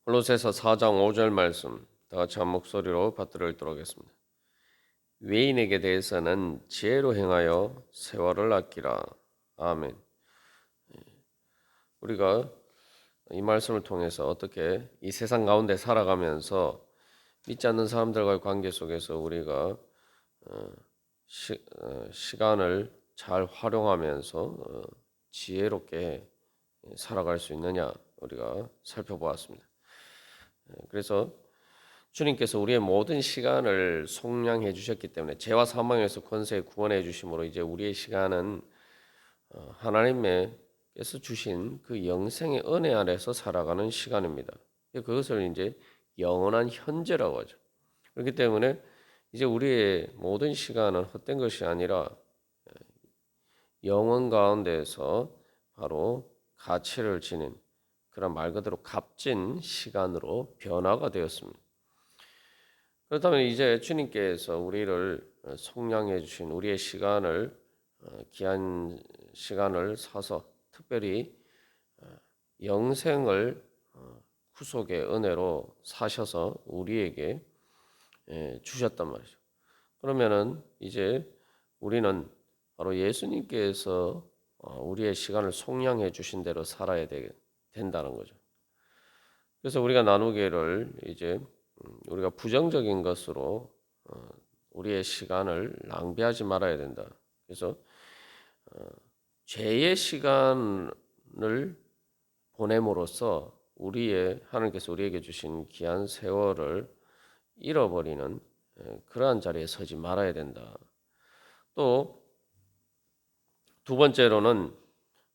골로새서 4장 5절 말씀 다 같이 한 목소리로 받들어 읽도록 하겠습니다. 외인에게 대해서는 지혜로 행하여 세월을 아끼라. 아멘. 우리가 이 말씀을 통해서 어떻게 이 세상 가운데 살아가면서 믿지 않는 사람들과의 관계 속에서 우리가 시간을 잘 활용하면서 지혜롭게 살아갈 수 있느냐 우리가 살펴보았습니다. 그래서 주님께서 우리의 모든 시간을 속량해 주셨기 때문에 죄와 사망에서 권세 구원해 주심으로 이제 우리의 시간은 하나님께서 주신 그 영생의 은혜 안에서 살아가는 시간입니다. 그것을 이제 영원한 현재라고 하죠. 그렇기 때문에 이제 우리의 모든 시간은 헛된 것이 아니라 영원 가운데서 바로 가치를 지닌 그런 말 그대로 값진 시간으로 변화가 되었습니다. 그렇다면 이제 주님께서 우리를 속량해 주신 우리의 시간을 귀한 시간을 사서 특별히 영생을 구속의 은혜로 사셔서 우리에게 주셨단 말이죠. 그러면은 이제 우리는 바로 예수님께서 우리의 시간을 속량해 주신 대로 살아야 된다는 거죠. 그래서 우리가 나누기를 이제 우리가 부정적인 것으로 우리의 시간을 낭비하지 말아야 된다. 그래서 죄의 시간을 보냄으로써 하나님께서 우리에게 주신 귀한 세월을 잃어버리는 그러한 자리에 서지 말아야 된다. 또 두 번째로는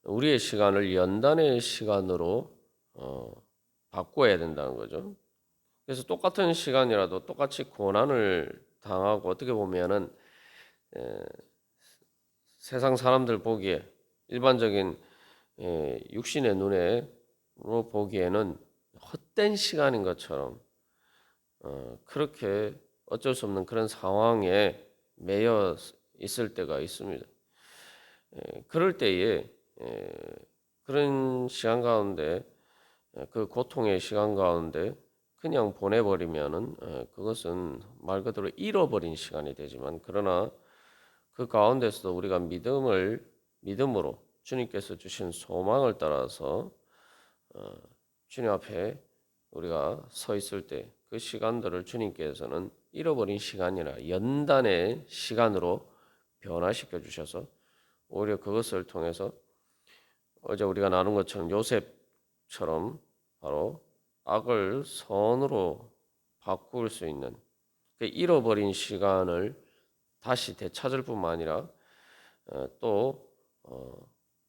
우리의 시간을 연단의 시간으로 바꿔야 된다는 거죠. 그래서 똑같은 시간이라도 똑같이 고난을 당하고 어떻게 보면은 세상 사람들 보기에 일반적인 육신의 눈으로 보기에는 헛된 시간인 것처럼 그렇게 어쩔 수 없는 그런 상황에 매여 있을 때가 있습니다. 그럴 때에 그런 시간 가운데 그 고통의 시간 가운데 그냥 보내버리면은 그것은 말 그대로 잃어버린 시간이 되지만 그러나 그 가운데서도 우리가 믿음으로 주님께서 주신 소망을 따라서 주님 앞에 우리가 서 있을 때 그 시간들을 주님께서는 잃어버린 시간이나 연단의 시간으로 변화시켜 주셔서 오히려 그것을 통해서 어제 우리가 나눈 것처럼 요셉처럼 바로 악을 선으로 바꿀 수 있는 그 잃어버린 시간을 다시 되찾을 뿐만 아니라 또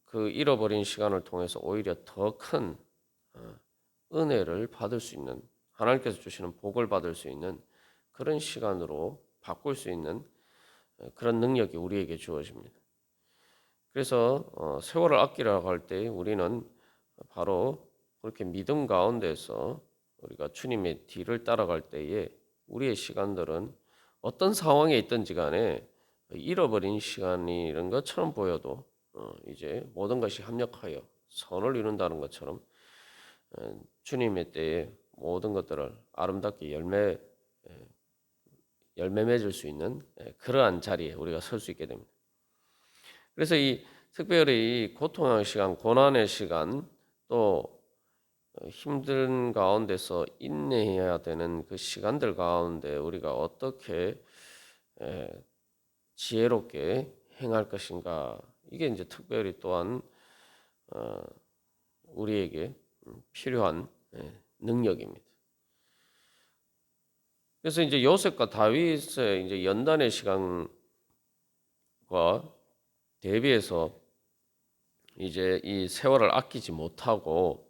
그 잃어버린 시간을 통해서 오히려 더 큰 은혜를 받을 수 있는 하나님께서 주시는 복을 받을 수 있는 그런 시간으로 바꿀 수 있는 그런 능력이 우리에게 주어집니다. 그래서 세월을 아끼라고 할 때 우리는 바로 그렇게 믿음 가운데서 우리가 주님의 뒤를 따라갈 때에 우리의 시간들은 어떤 상황에 있든지 간에 잃어버린 시간이 이런 것처럼 보여도 이제 모든 것이 합력하여 선을 이룬다는 것처럼 주님의 때에 모든 것들을 아름답게 열매 맺을 수 있는 그러한 자리에 우리가 설 수 있게 됩니다. 그래서 이 특별히 고통의 시간, 고난의 시간, 또 힘든 가운데서 인내해야 되는 그 시간들 가운데 우리가 어떻게 지혜롭게 행할 것인가, 이게 이제 특별히 또한 우리에게 필요한 능력입니다. 그래서 이제 요셉과 다윗의 이제 연단의 시간과 대비해서 이제 이 세월을 아끼지 못하고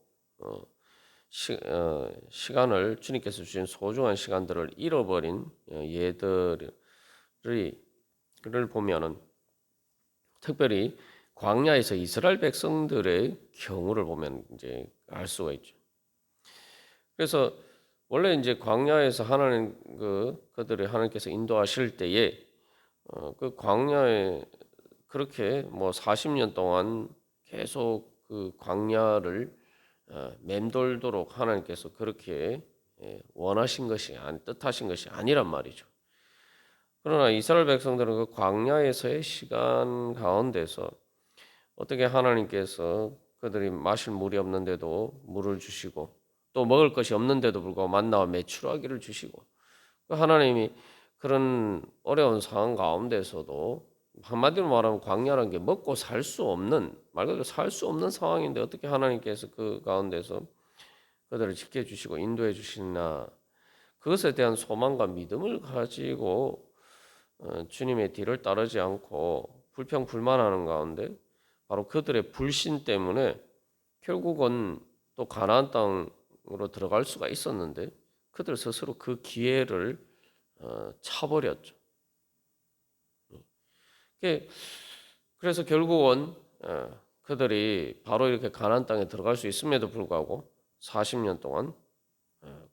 시간을 주님께서 주신 소중한 시간들을 잃어버린 예들을 보면은 특별히 광야에서 이스라엘 백성들의 경우를 보면 이제 알 수가 있죠. 그래서 원래 이제 광야에서 그들을 하나님께서 인도하실 때에 그 광야에 그렇게 뭐 40년 동안 계속 그 광야를 맴돌도록 하나님께서 그렇게 원하신 것이 뜻하신 것이 아니란 말이죠. 그러나 이스라엘 백성들은 그 광야에서의 시간 가운데서 어떻게 하나님께서 그들이 마실 물이 없는데도 물을 주시고 또 먹을 것이 없는데도 불구하고 만나와 메추라기를 주시고 하나님이 그런 어려운 상황 가운데서도 한마디로 말하면 광야라는 게 먹고 살 수 없는 말 그대로 살 수 없는 상황인데 어떻게 하나님께서 그 가운데서 그들을 지켜주시고 인도해 주시나 그것에 대한 소망과 믿음을 가지고 주님의 뒤를 따르지 않고 불평불만하는 가운데 바로 그들의 불신 때문에 결국은 또 가나안 땅으로 들어갈 수가 있었는데 그들 스스로 그 기회를 차버렸죠. 그래서 결국은 그들이 바로 이렇게 가나안 땅에 들어갈 수 있음에도 불구하고 40년 동안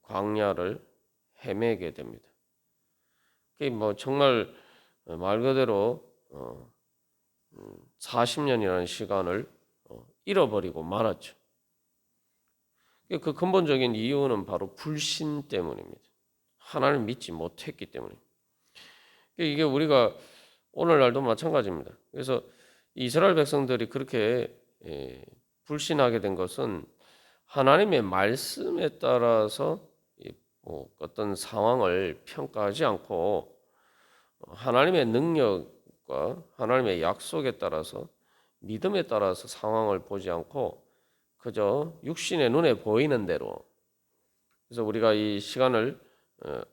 광야를 헤매게 됩니다. 그게 뭐 정말 말 그대로 40년이라는 시간을 잃어버리고 말았죠. 그 근본적인 이유는 바로 불신 때문입니다. 하나님을 믿지 못했기 때문입니다. 이게 우리가 오늘날도 마찬가지입니다. 그래서 이스라엘 백성들이 그렇게 불신하게 된 것은 하나님의 말씀에 따라서 어떤 상황을 평가하지 않고 하나님의 능력과 하나님의 약속에 따라서 믿음에 따라서 상황을 보지 않고 그저 육신의 눈에 보이는 대로 그래서 우리가 이 시간을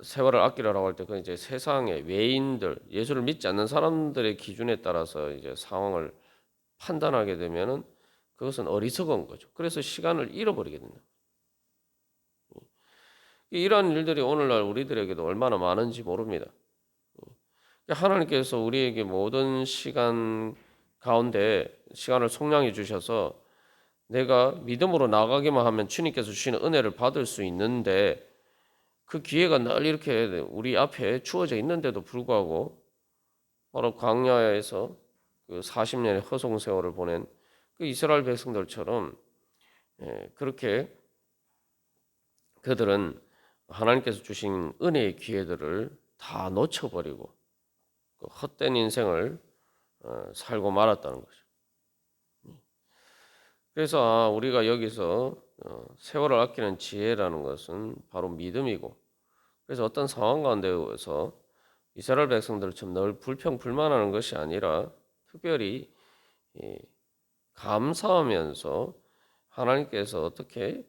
세월을 아끼라고 할 때 그 이제 세상의 외인들 예수를 믿지 않는 사람들의 기준에 따라서 이제 상황을 판단하게 되면은 그것은 어리석은 거죠. 그래서 시간을 잃어버리게 된다. 이러한 일들이 오늘날 우리들에게도 얼마나 많은지 모릅니다. 하나님께서 우리에게 모든 시간 가운데 시간을 속량해 주셔서 내가 믿음으로 나가기만 하면 주님께서 주시는 은혜를 받을 수 있는데 그 기회가 늘 이렇게 우리 앞에 주어져 있는데도 불구하고 바로 광야에서 그 40년의 허송 세월을 보낸 그 이스라엘 백성들처럼 그렇게 그들은 하나님께서 주신 은혜의 기회들을 다 놓쳐버리고 그 헛된 인생을 살고 말았다는 거죠. 그래서 우리가 여기서 세월을 아끼는 지혜라는 것은 바로 믿음이고 그래서 어떤 상황 가운데서 이스라엘 백성들처럼 늘 불평불만하는 것이 아니라 특별히 감사하면서 하나님께서 어떻게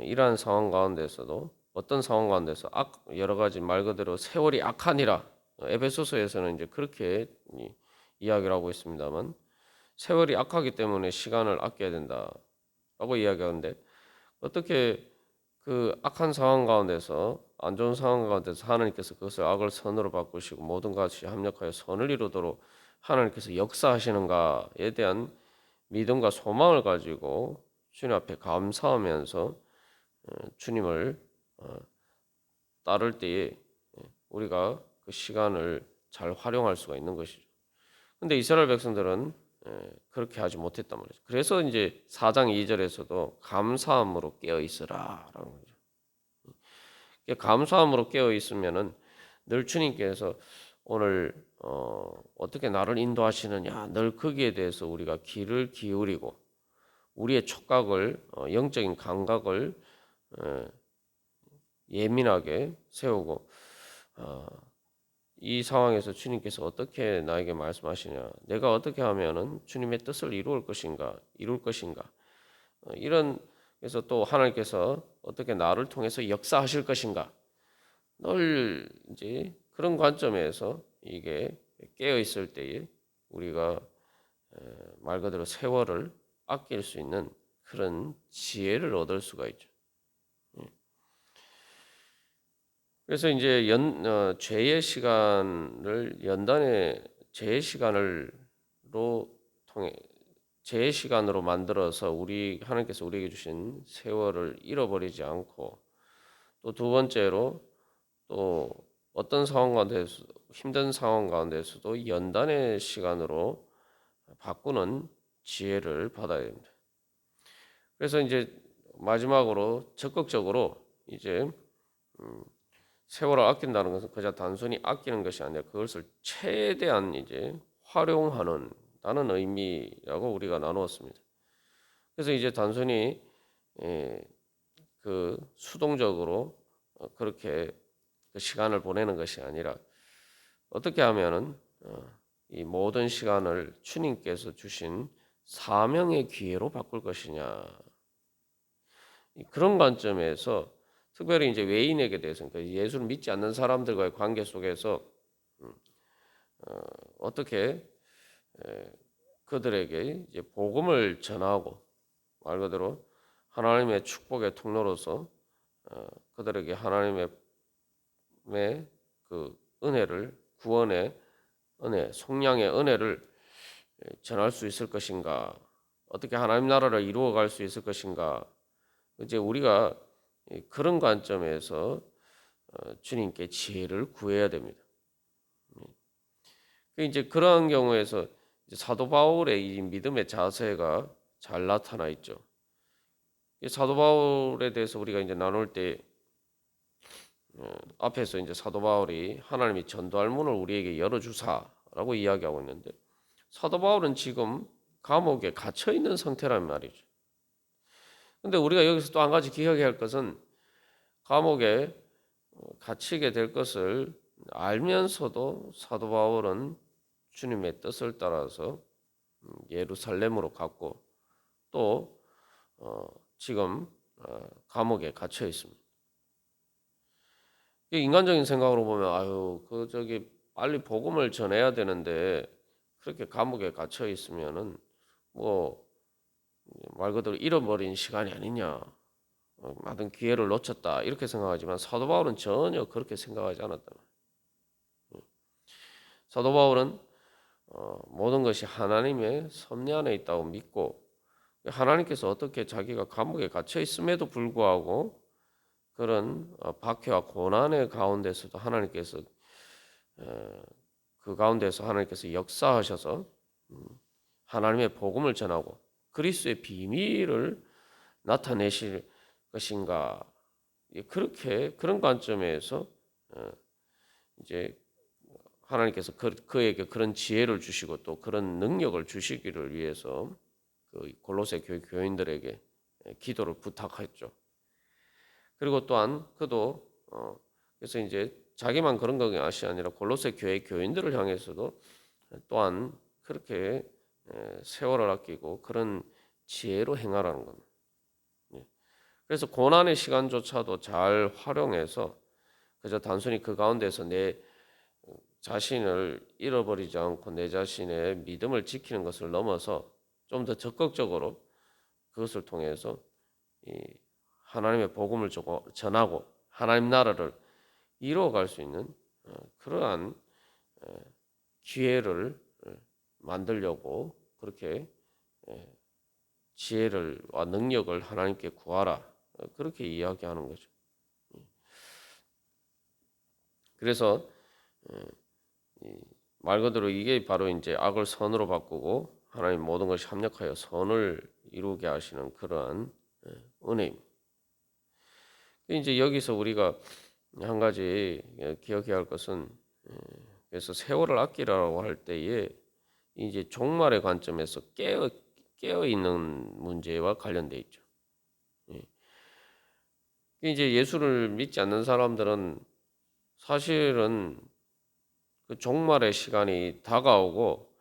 이러한 상황 가운데서도 어떤 상황 가운데서 여러 가지 말 그대로 세월이 악하니라 에베소서에서는 이제 그렇게 이야기를 하고 있습니다만 세월이 악하기 때문에 시간을 아껴야 된다라고 이야기하는데 어떻게 그 악한 상황 가운데서 안 좋은 상황 가운데서 하나님께서 그것을 악을 선으로 바꾸시고 모든 것이 합력하여 선을 이루도록 하나님께서 역사하시는가에 대한 믿음과 소망을 가지고 주님 앞에 감사하면서 주님을 따를 때에 우리가 그 시간을 잘 활용할 수가 있는 것이죠. 근데 이스라엘 백성들은 그렇게 하지 못했단 말이죠. 그래서 이제 4장 2절에서도 감사함으로 깨어 있으라라는 거죠. 감사함으로 깨어 있으면은 늘 주님께서 오늘 어떻게 나를 인도하시느냐 늘 거기에 대해서 우리가 귀를 기울이고 우리의 촉각을 영적인 감각을 예민하게 세우고 이 상황에서 주님께서 어떻게 나에게 말씀하시냐 내가 어떻게 하면은 주님의 뜻을 이룰 것인가 이런 그래서 또 하나님께서 어떻게 나를 통해서 역사하실 것인가 늘 이제 그런 관점에서 이게 깨어 있을 때에 우리가 말 그대로 세월을 아낄 수 있는 그런 지혜를 얻을 수가 있죠. 그래서 이제 죄의 시간을 연단의 죄의 시간으로 통해 죄의 시간으로 만들어서 우리 하나님께서 우리에게 주신 세월을 잃어버리지 않고 또 두 번째로 또 어떤 상황 가운데서 힘든 상황 가운데서도 연단의 시간으로 바꾸는 지혜를 받아야 됩니다. 그래서 이제 마지막으로 적극적으로 이제 세월을 아낀다는 것은 그저 단순히 아끼는 것이 아니라 그것을 최대한 이제 활용하는 다는 의미라고 우리가 나누었습니다. 그래서 이제 단순히 그 수동적으로 그렇게 그 시간을 보내는 것이 아니라 어떻게 하면은 이 모든 시간을 주님께서 주신 사명의 기회로 바꿀 것이냐, 그런 관점에서 특별히 이제 외인에게 대해서 그러니까 예수를 믿지 않는 사람들과의 관계 속에서 어떻게 그들에게 이제 복음을 전하고 말 그대로 하나님의 축복의 통로로서 그들에게 하나님의 그 은혜를 구원의 은혜, 속량의 은혜를 전할 수 있을 것인가? 어떻게 하나님 나라를 이루어갈 수 있을 것인가? 이제 우리가 그런 관점에서 주님께 지혜를 구해야 됩니다. 이제 그러한 경우에서 사도 바울의 이 믿음의 자세가 잘 나타나 있죠. 사도 바울에 대해서 우리가 이제 나눌 때 앞에서 이제 사도 바울이 하나님이 전도할 문을 우리에게 열어주사라고 이야기하고 있는데 사도 바울은 지금 감옥에 갇혀 있는 상태란 말이죠. 근데 우리가 여기서 또 한 가지 기억해야 할 것은 감옥에 갇히게 될 것을 알면서도 사도 바울은 주님의 뜻을 따라서 예루살렘으로 갔고 또 지금 감옥에 갇혀 있습니다. 인간적인 생각으로 보면 아유 그 저기 빨리 복음을 전해야 되는데 그렇게 감옥에 갇혀 있으면은 뭐 말 그대로 잃어버린 시간이 아니냐, 많은 기회를 놓쳤다 이렇게 생각하지만 사도 바울은 전혀 그렇게 생각하지 않았다. 사도 바울은 모든 것이 하나님의 섭리 안에 있다고 믿고 하나님께서 어떻게 자기가 감옥에 갇혀 있음에도 불구하고 그런 박해와 고난의 가운데서도 하나님께서 그 가운데서 하나님께서 역사하셔서 하나님의 복음을 전하고 그리스도의 비밀을 나타내실 것인가, 그렇게 그런 관점에서 이제 하나님께서 그에게 그런 지혜를 주시고 또 그런 능력을 주시기를 위해서 그 골로새 교회 교인들에게 기도를 부탁했죠. 그리고 또한 그도 그래서 이제 자기만 그런 것이 아니라 골로새 교회 교인들을 향해서도 또한 그렇게 세월을 아끼고 그런 지혜로 행하라는 겁니다. 그래서 고난의 시간조차도 잘 활용해서 그저 단순히 그 가운데서 내 자신을 잃어버리지 않고 내 자신의 믿음을 지키는 것을 넘어서 좀 더 적극적으로 그것을 통해서 이 하나님의 복음을 전하고 하나님 나라를 이루어갈 수 있는 그러한 기회를 만들려고 그렇게 지혜를와 능력을 하나님께 구하라, 그렇게 이야기하는 거죠. 그래서 말 그대로 이게 바로 이제 악을 선으로 바꾸고 하나님 모든 것이 합력하여 선을 이루게 하시는 그러한 은혜입니다. 이제 여기서 우리가 한 가지 기억해야 할 것은 그래서 세월을 아끼라고 할 때에 이제 종말의 관점에서 깨어 있는 문제와 관련돼 있죠. 이제 예수를 믿지 않는 사람들은 사실은 그 종말의 시간이 다가오고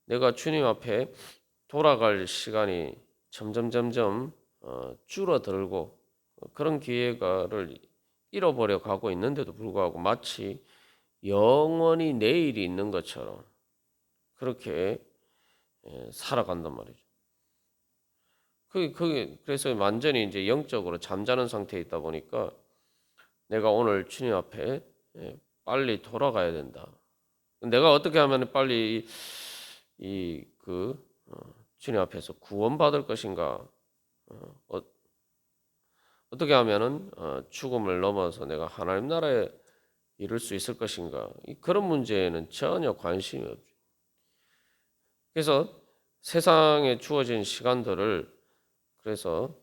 내가 주님 앞에 돌아갈 시간이 점점 줄어들고 그런 기회를 잃어버려 가고 있는데도 불구하고 마치 영원히 내일이 있는 것처럼 그렇게 살아간단 말이죠. 그래서 완전히 이제 영적으로 잠자는 상태에 있다 보니까 내가 오늘 주님 앞에 빨리 돌아가야 된다. 내가 어떻게 하면 빨리 주님 앞에서 구원받을 것인가? 어떻게 하면은 죽음을 넘어서 내가 하나님 나라에 이룰 수 있을 것인가? 그런 문제에는 전혀 관심이 없죠. 그래서 세상에 주어진 시간들을 그래서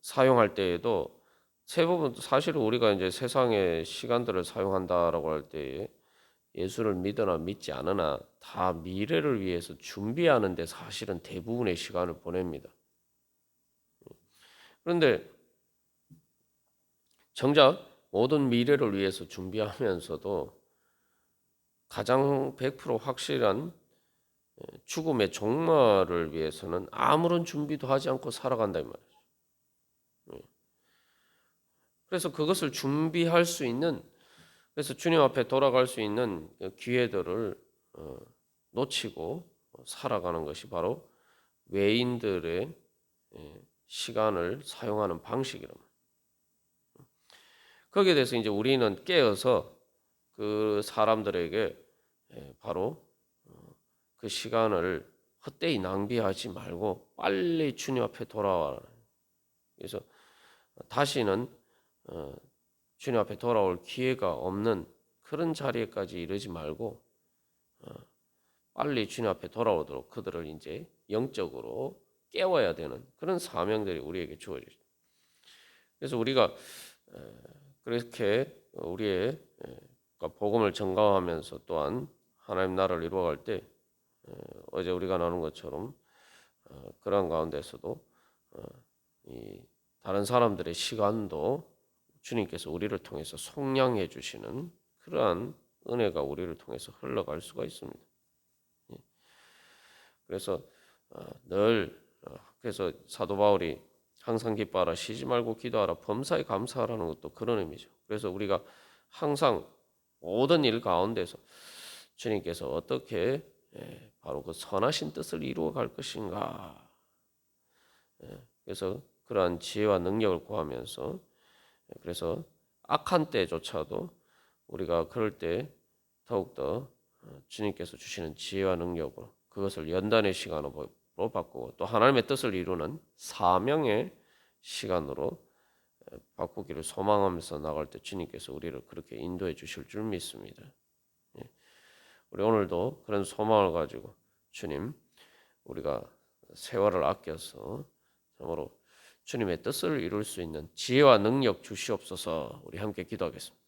사용할 때에도 대부분 사실은 우리가 이제 세상의 시간들을 사용한다라고 할 때에 예수를 믿으나 믿지 않으나 다 미래를 위해서 준비하는 데 사실은 대부분의 시간을 보냅니다. 그런데 정작 모든 미래를 위해서 준비하면서도 가장 100% 확실한 죽음의 종말을 위해서는 아무런 준비도 하지 않고 살아간다 이 말이죠. 그래서 그것을 준비할 수 있는, 그래서 주님 앞에 돌아갈 수 있는 기회들을 놓치고 살아가는 것이 바로 외인들의 시간을 사용하는 방식이란 말이에요. 거기에 대해서 이제 우리는 깨어서 그 사람들에게 바로 그 시간을 헛되이 낭비하지 말고 빨리 주님 앞에 돌아와라. 그래서 다시는 주님 앞에 돌아올 기회가 없는 그런 자리에까지 이르지 말고 빨리 주님 앞에 돌아오도록 그들을 이제 영적으로 깨워야 되는 그런 사명들이 우리에게 주어지죠. 그래서 우리가 그렇게 우리의 복음을 전가하면서 또한 하나님 나라를 이루어갈 때 어제 우리가 나눈 것처럼 그러한 가운데서도 이 다른 사람들의 시간도 주님께서 우리를 통해서 속량해 주시는 그러한 은혜가 우리를 통해서 흘러갈 수가 있습니다. 그래서 늘 그래서 사도 바울이 항상 기뻐하라, 쉬지 말고 기도하라, 범사에 감사하라는 것도 그런 의미죠. 그래서 우리가 항상 모든 일 가운데서 주님께서 어떻게 바로 그 선하신 뜻을 이루어 갈 것인가. 그래서 그러한 지혜와 능력을 구하면서 그래서 악한 때조차도 우리가 그럴 때 더욱더 주님께서 주시는 지혜와 능력으로 그것을 연단의 시간으로 바꾸고 또 하나님의 뜻을 이루는 사명의 시간으로 바꾸기를 소망하면서 나갈 때 주님께서 우리를 그렇게 인도해 주실 줄 믿습니다. 우리 오늘도 그런 소망을 가지고 주님 우리가 세월을 아껴서 참으로 주님의 뜻을 이룰 수 있는 지혜와 능력 주시옵소서. 우리 함께 기도하겠습니다.